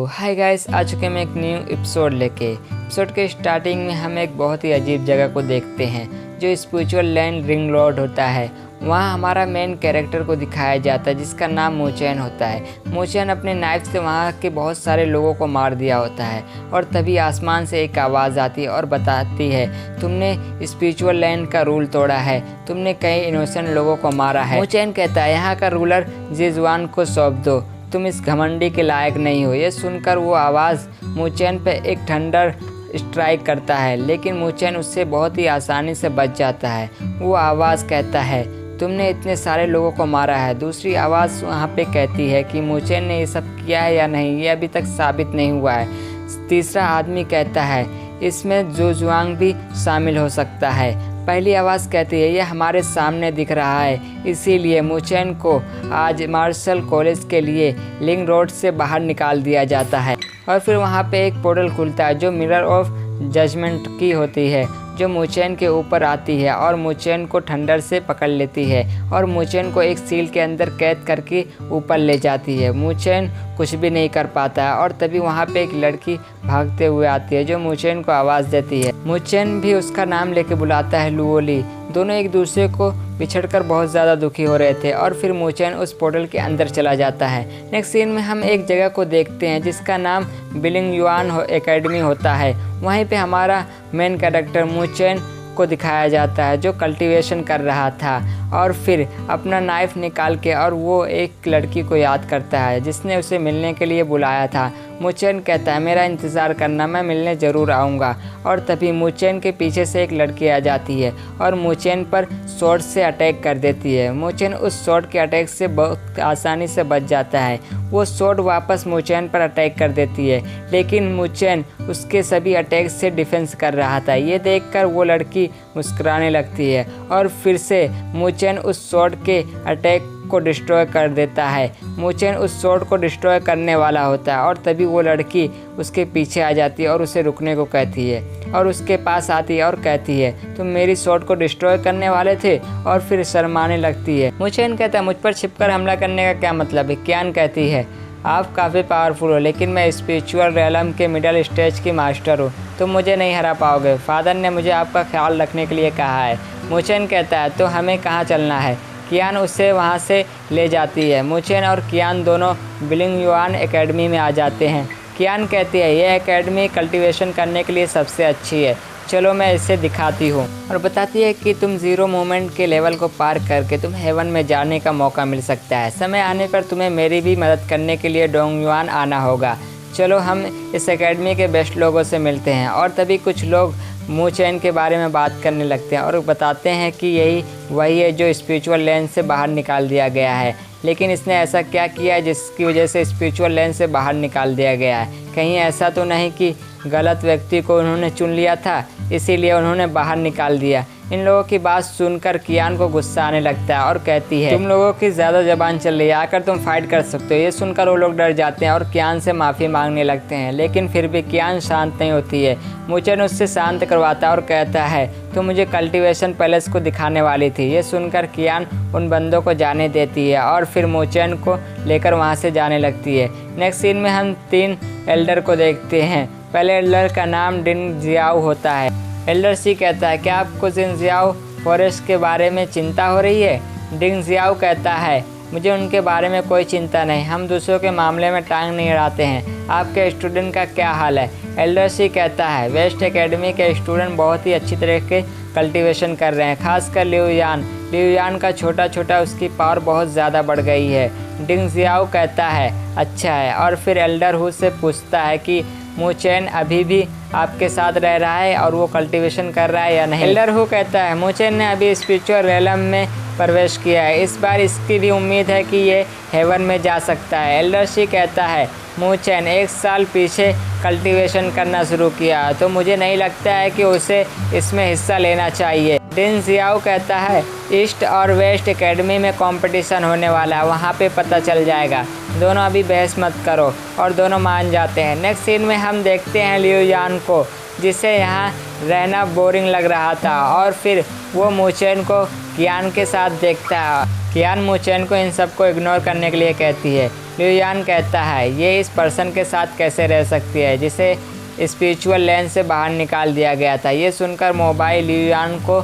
Hi guys, आ चुके हैं एक न्यू एपिसोड लेके। एपिसोड के स्टार्टिंग में हम एक बहुत ही अजीब जगह को देखते हैं जो स्पिरिचुअल लैंड रिंग रोड होता है। वहाँ हमारा मेन कैरेक्टर को दिखाया जाता है जिसका नाम मूचेन होता है। मूचेन अपने नाइफ से वहाँ के बहुत सारे लोगों को मार दिया होता है और तभी आसमान से एक आवाज़ आती है और बताती है, तुमने स्पिरिचुअल लैंड का रूल तोड़ा है, तुमने कई इनोसेंट लोगों को मारा है। मूचेन कहता है, यहाँ का रूलर जिजुआन को सौंप दो, तुम इस घमंडी के लायक नहीं हो। ये सुनकर वो आवाज़ मूचेन पे एक थंडर स्ट्राइक करता है, लेकिन मूचेन उससे बहुत ही आसानी से बच जाता है। वो आवाज़ कहता है, तुमने इतने सारे लोगों को मारा है। दूसरी आवाज़ वहाँ पे कहती है कि मूचेन ने ये सब किया है या नहीं, ये अभी तक साबित नहीं हुआ है। तीसरा आदमी कहता है, इसमें जुजुआंग भी शामिल हो सकता है। पहली आवाज़ कहती है, ये हमारे सामने दिख रहा है, इसीलिए मूचेन को आज मार्शल कॉलेज के लिए लिंग रोड से बाहर निकाल दिया जाता है। और फिर वहाँ पे एक पोर्टल खुलता है जो मिरर ऑफ जजमेंट की होती है, जो मूचेन के ऊपर आती है और मूचेन को थंडर से पकड़ लेती है और मूचेन को एक सील के अंदर कैद करके ऊपर ले जाती है। मूचेन कुछ भी नहीं कर पाता है और तभी वहाँ पे एक लड़की भागते हुए आती है जो मूचेन को आवाज़ देती है। मूचेन भी उसका नाम लेके बुलाता है, लुओली। दोनों एक दूसरे को बिछड़कर बहुत ज़्यादा दुखी हो रहे थे और फिर मूचेन उस पोर्टल के अंदर चला जाता है। नेक्स्ट सीन में हम एक जगह को देखते हैं जिसका नाम बिलिंग युआन एकेडमी होता है। वहीं पे हमारा मेन कैरेक्टर मूचेन को दिखाया जाता है जो कल्टीवेशन कर रहा था और फिर अपना नाइफ निकाल के और वो एक लड़की को याद करता है जिसने उसे मिलने के लिए बुलाया था। मूचेन कहता है, मेरा इंतज़ार करना, मैं मिलने ज़रूर आऊँगा। और तभी मूचेन के पीछे से एक लड़की आ जाती है और मूचेन पर शॉट से अटैक कर देती है। मूचेन उस शॉट के अटैक से बहुत आसानी से बच जाता है। वो शॉट वापस मूचेन पर अटैक कर देती है, लेकिन मूचेन उसके सभी अटैक से डिफेंस कर रहा था। ये देखकर वो लड़की मुस्कुराने लगती है और फिर से मूचेन उस शॉट के अटैक को डिस्ट्रॉय कर देता है। मूचेन उस शॉट को डिस्ट्रॉय करने वाला होता है और तभी वो लड़की उसके पीछे आ जाती है और उसे रुकने को कहती है और उसके पास आती है और कहती है, तुम मेरी शॉट को डिस्ट्रॉय करने वाले थे, और फिर शर्माने लगती है। मूचेन कहता है, मुझ पर छिपकर हमला करने का क्या मतलब है। कियान कहती है, आप काफ़ी पावरफुल हो, लेकिन मैं स्पिरिचुअल रेलम के मिडल स्टेज की मास्टर हूँ, तुम मुझे नहीं हरा पाओगे। फादर ने मुझे आपका ख्याल रखने के लिए कहा है। मूचेन कहता है, तो हमें कहाँ चलना है। कियान उसे वहाँ से ले जाती है। मूचेन और कियान दोनों बिलिंग युआन एकेडमी में आ जाते हैं। कियान कहती है, यह एकेडमी कल्टीवेशन करने के लिए सबसे अच्छी है, चलो मैं इसे दिखाती हूँ। और बताती है कि तुम ज़ीरो मोमेंट के लेवल को पार करके तुम हेवन में जाने का मौका मिल सकता है। समय आने पर तुम्हें मेरी भी मदद करने के लिए डोंगयुआन आना होगा। चलो हम इस एकेडमी के बेस्ट लोगों से मिलते हैं। और तभी कुछ लोग मूचेन के बारे में बात करने लगते हैं और बताते हैं कि यही वही है जो स्पिरिचुअल लैंड से बाहर निकाल दिया गया है, लेकिन इसने ऐसा क्या किया है जिसकी वजह से स्पिरिचुअल लैंड से बाहर निकाल दिया गया है। कहीं ऐसा तो नहीं कि गलत व्यक्ति को उन्होंने चुन लिया था इसीलिए उन्होंने बाहर निकाल दिया। इन लोगों की बात सुनकर कियान को गुस्सा आने लगता है और कहती है, तुम लोगों की ज़्यादा ज़बान चल रही है, आकर तुम फाइट कर सकते हो। ये सुनकर वो लोग डर जाते हैं और कियान से माफ़ी मांगने लगते हैं, लेकिन फिर भी कियान शांत नहीं होती है। मूचेन उससे शांत करवाता है और कहता है, तुम मुझे कल्टीवेशन पैलेस को दिखाने वाली थी। ये सुनकर कियान उन बंदों को जाने देती है और फिर मूचेन को लेकर वहाँ से जाने लगती है। नेक्स्ट सीन में हम 3 एल्डर को देखते हैं। पहले एल्डर का नाम डिंग जियाओ होता है। एल्डर सी कहता है, क्या आपको डिंग जियाओ फॉरेस्ट के बारे में चिंता हो रही है। डिंग जियाओ कहता है, मुझे उनके बारे में कोई चिंता नहीं, हम दूसरों के मामले में टांग नहीं अड़ाते हैं। आपके स्टूडेंट का क्या हाल है। एल्डर सी कहता है, वेस्ट एकेडमी के स्टूडेंट बहुत ही अच्छी तरह के कल्टीवेशन कर रहे हैं, खासकर लियुयान का छोटा उसकी पावर बहुत ज़्यादा बढ़ गई है। डिंग जियाओ कहता है, अच्छा है। और फिर एल्डर हु से पूछता है कि मूचेन अभी भी आपके साथ रह रहा है और वो कल्टीवेशन कर रहा है या नहीं। एल्डर हु कहता है, मूचेन ने अभी स्पिरिचुअल रेलम में प्रवेश किया है, इस बार इसकी भी उम्मीद है कि ये हेवन में जा सकता है। एल्डर सी कहता है, मूचेन 1 साल पीछे कल्टीवेशन करना शुरू किया तो मुझे नहीं लगता है कि उसे इसमें हिस्सा लेना चाहिए। डिंग जियाओ कहता है, ईस्ट और वेस्ट एकेडमी में कंपटीशन होने वाला है, वहाँ पे पता चल जाएगा, दोनों अभी बहस मत करो। और दोनों मान जाते हैं। नेक्स्ट सीन में हम देखते हैं लियुयान को, जिसे यहाँ रहना बोरिंग लग रहा था और फिर वो मूचेन को कियान के साथ देखता है। कियान मूचेन को इन सबको इग्नोर करने के लिए कहती है। लियुयान कहता है ये इस पर्सन के साथ कैसे रह सकती है जिसे स्पिरिचुअल लैंड से बाहर निकाल दिया गया था। ये सुनकर मोबाई लियुयान को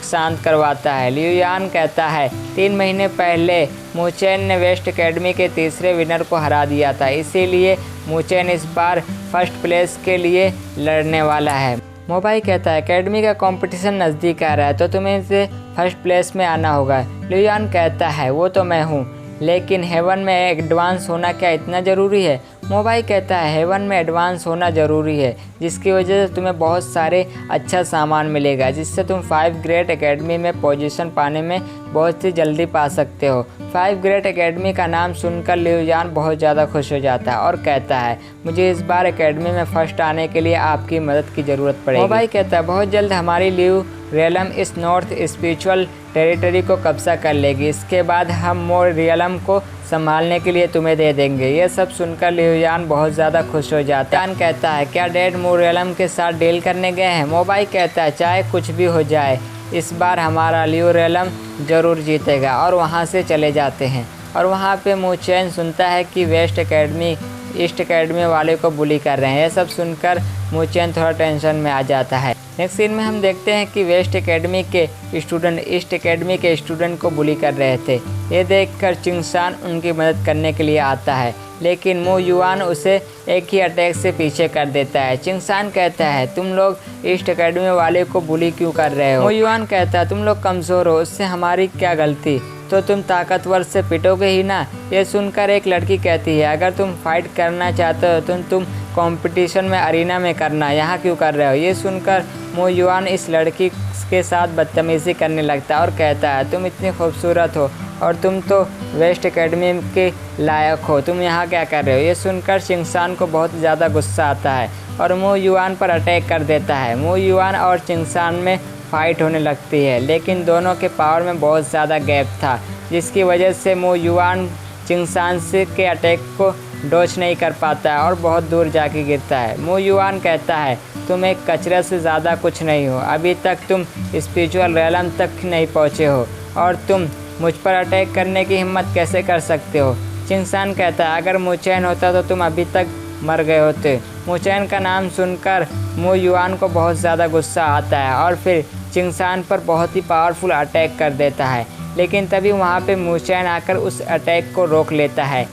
शांत करवाता है। लियुयान कहता है 3 महीने पहले मुचेन ने वेस्ट एकेडमी के तीसरे विनर को हरा दिया था, इसीलिए मुचेन इस बार फर्स्ट प्लेस के लिए लड़ने वाला है। मोबाई कहता है एकेडमी का कंपटीशन नज़दीक आ रहा है तो तुम्हें इसे फर्स्ट प्लेस में आना होगा। लियुयान कहता है वो तो मैं हूँ, लेकिन हेवन में एडवांस होना क्या इतना ज़रूरी है? मोबाई कहता है हेवन में एडवांस होना ज़रूरी है, जिसकी वजह से तुम्हें बहुत सारे अच्छा सामान मिलेगा, जिससे तुम 5 ग्रेड एकेडमी में पोजीशन पाने में बहुत ही जल्दी पा सकते हो। 5 ग्रेड एकेडमी का नाम सुनकर लियुयान बहुत ज़्यादा खुश हो जाता है और कहता है मुझे इस बार एकेडमी में फर्स्ट आने के लिए आपकी मदद की ज़रूरत पड़ेगी। मोबाई कहता है बहुत जल्द हमारी लियू रियलम इस नॉर्थ स्पिरिचुअल टेरिटरी को कब्जा कर लेगी, इसके बाद हम मोर रियलम को संभालने के लिए तुम्हें दे देंगे। ये सब सुनकर लियुयान बहुत ज़्यादा खुश हो जाता है। कहता है क्या डैड मोर रियलम के साथ डील करने गए हैं? मोबाई कहता है चाहे कुछ भी हो जाए इस बार हमारा लियू रियलम ज़रूर जीतेगा, और वहाँ से चले जाते हैं। और वहाँ पे मुचेन सुनता है कि वेस्ट एकेडमी ईस्ट एकेडमी वाले को बुली कर रहे हैं। यह सब सुनकर मुचेन थोड़ा टेंशन में आ जाता है। नेक्स्ट सीन में हम देखते हैं कि वेस्ट एकेडमी के स्टूडेंट ईस्ट एकेडमी के स्टूडेंट को बुली कर रहे थे। ये देखकर चिंगसान उनकी मदद करने के लिए आता है, लेकिन मो युआन उसे एक ही अटैक से पीछे कर देता है। चिंगसान कहता है तुम लोग ईस्ट एकेडमी वाले को बुली क्यों कर रहे हो? मो युआन कहता है तुम लोग कमज़ोर हो, उससे हमारी क्या गलती, तो तुम ताकतवर से पिटोगे ही ना। ये सुनकर एक लड़की कहती है अगर तुम फाइट करना चाहते हो तो तुम कंपटीशन में अरीना में करना, यहाँ क्यों कर रहे हो? ये सुनकर मो युआन इस लड़की के साथ बदतमीज़ी करने लगता है और कहता है तुम इतनी खूबसूरत हो और तुम तो वेस्ट एकेडमी के लायक हो, तुम यहाँ क्या कर रहे हो? ये सुनकर चिंगसान को बहुत ज़्यादा गुस्सा आता है और मो युआन पर अटैक कर देता है। मो युआन और चिंगसान में फाइट होने लगती है, लेकिन दोनों के पावर में बहुत ज़्यादा गैप था, जिसकी वजह से मो युआन चिंगसान से के अटैक को डॉच नहीं कर पाता है और बहुत दूर जाके गिरता है। मो युआन कहता है तुम एक कचरे से ज़्यादा कुछ नहीं हो, अभी तक तुम स्पिरिचुअल रियलम तक नहीं पहुँचे हो और तुम मुझ पर अटैक करने की हिम्मत कैसे कर सकते हो? चिंगसान कहता है अगर मुचेन होता तो तुम अभी तक मर गए होते। मुचेन का नाम सुनकर मो युआन को बहुत ज़्यादा गुस्सा आता है और फिर चिंगसान पर बहुत ही पावरफुल अटैक कर देता है, लेकिन तभी वहाँ पे मुचेन आकर उस अटैक को रोक लेता है।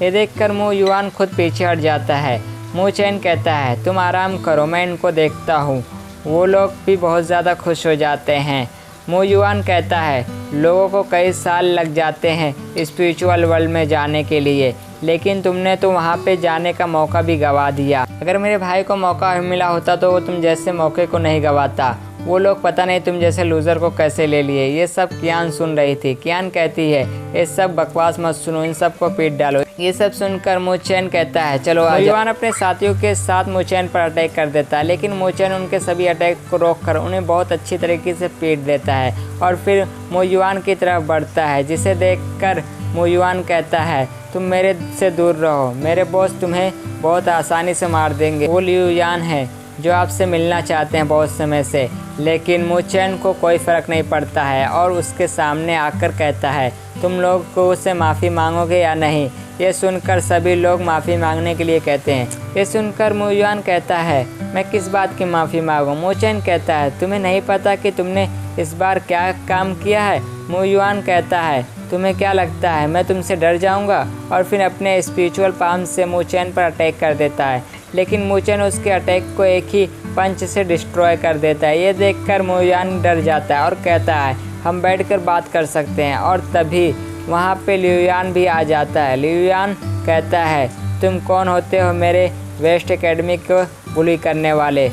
ये देखकर मो युआन खुद पीछे हट जाता है। मुचेन कहता है तुम आराम करो, मैं इनको देखता हूँ। वो लोग भी बहुत ज़्यादा खुश हो जाते हैं। मो युआन कहता है लोगों को कई साल लग जाते हैं स्पिरिचुअल वर्ल्ड में जाने के लिए, लेकिन तुमने तो वहाँ पे जाने का मौका भी गंवा दिया। अगर मेरे भाई को मौका मिला होता तो वो तुम जैसे मौके को नहीं गंवाता। वो लोग पता नहीं तुम जैसे लूज़र को कैसे ले लिए। ये सब कियान सुन रही थी। कियान कहती है ये सब बकवास मत सुनो, इन सब को पीट डालो। ये सब सुनकर मुचेन कहता है चलो आ जाओ। युआन अपने साथियों के साथ मुचेन पर अटैक कर देता है, लेकिन मुचेन उनके सभी अटैक को रोककर उन्हें बहुत अच्छी तरीके से पीट देता है और फिर मो युआन की तरफ बढ़ता है, जिसे देखकर मो युआन कहता है तुम मेरे से दूर रहो, मेरे बॉस तुम्हें बहुत आसानी से मार देंगे। वो लियुयान है जो आपसे मिलना चाहते हैं बहुत समय से, लेकिन मुचेन को कोई फ़र्क नहीं पड़ता है और उसके सामने आकर कहता है तुम लोग को उससे माफ़ी मांगोगे या नहीं। ये सुनकर सभी लोग माफ़ी मांगने के लिए कहते हैं। ये सुनकर मो युआन कहता है मैं किस बात की माफ़ी मांगूं? मुचेन कहता है तुम्हें नहीं पता कि तुमने इस बार क्या काम किया है? मो युआन कहता है तुम्हें क्या लगता है मैं तुमसे डर जाऊंगा? और फिर अपने स्पिरिचुअल पाम से मुचेन पर अटैक कर देता है, लेकिन मुचेन उसके अटैक को एक ही पंच से डिस्ट्रॉय कर देता है। ये देखकर मो युआन डर जाता है और कहता है हम बैठकर बात कर सकते हैं, और तभी वहाँ पे लियुयान भी आ जाता है। लियुयान कहता है तुम कौन होते हो मेरे वेस्ट एकेडमी को बुली करने वाले?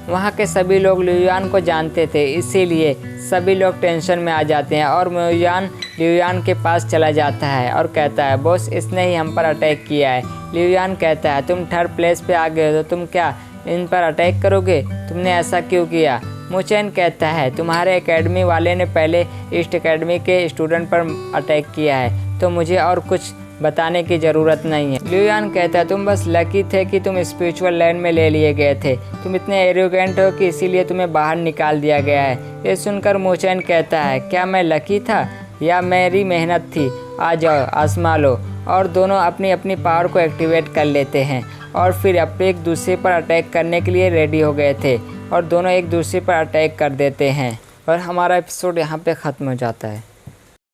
वहाँ के सभी लोग लियुयान को जानते थे, इसीलिए सभी लोग टेंशन में आ जाते हैं और लियुयान के पास चला जाता है और कहता है बॉस इसने ही हम पर अटैक किया है। लियुयान कहता है तुम 3rd प्लेस पे आ गए हो तो तुम क्या इन पर अटैक करोगे? तुमने ऐसा क्यों किया? मुचेन कहता है तुम्हारे एकेडमी वाले ने पहले ईस्ट एकेडमी के स्टूडेंट पर अटैक किया है, तो मुझे और कुछ बताने की ज़रूरत नहीं है। लियुयान कहता है तुम बस लकी थे कि तुम स्पिरिचुअल लैंड में ले लिए गए थे, तुम इतने एरोगेंट हो कि इसीलिए तुम्हें बाहर निकाल दिया गया है। ये सुनकर मुचेन कहता है क्या मैं लकी था या मेरी मेहनत थी? आ जाओ आजमा लो। और दोनों अपनी अपनी पावर को एक्टिवेट कर लेते हैं और फिर अपने एक दूसरे पर अटैक करने के लिए रेडी हो गए थे और दोनों एक दूसरे पर अटैक कर देते हैं और हमारा एपिसोड यहाँ पे ख़त्म हो जाता है।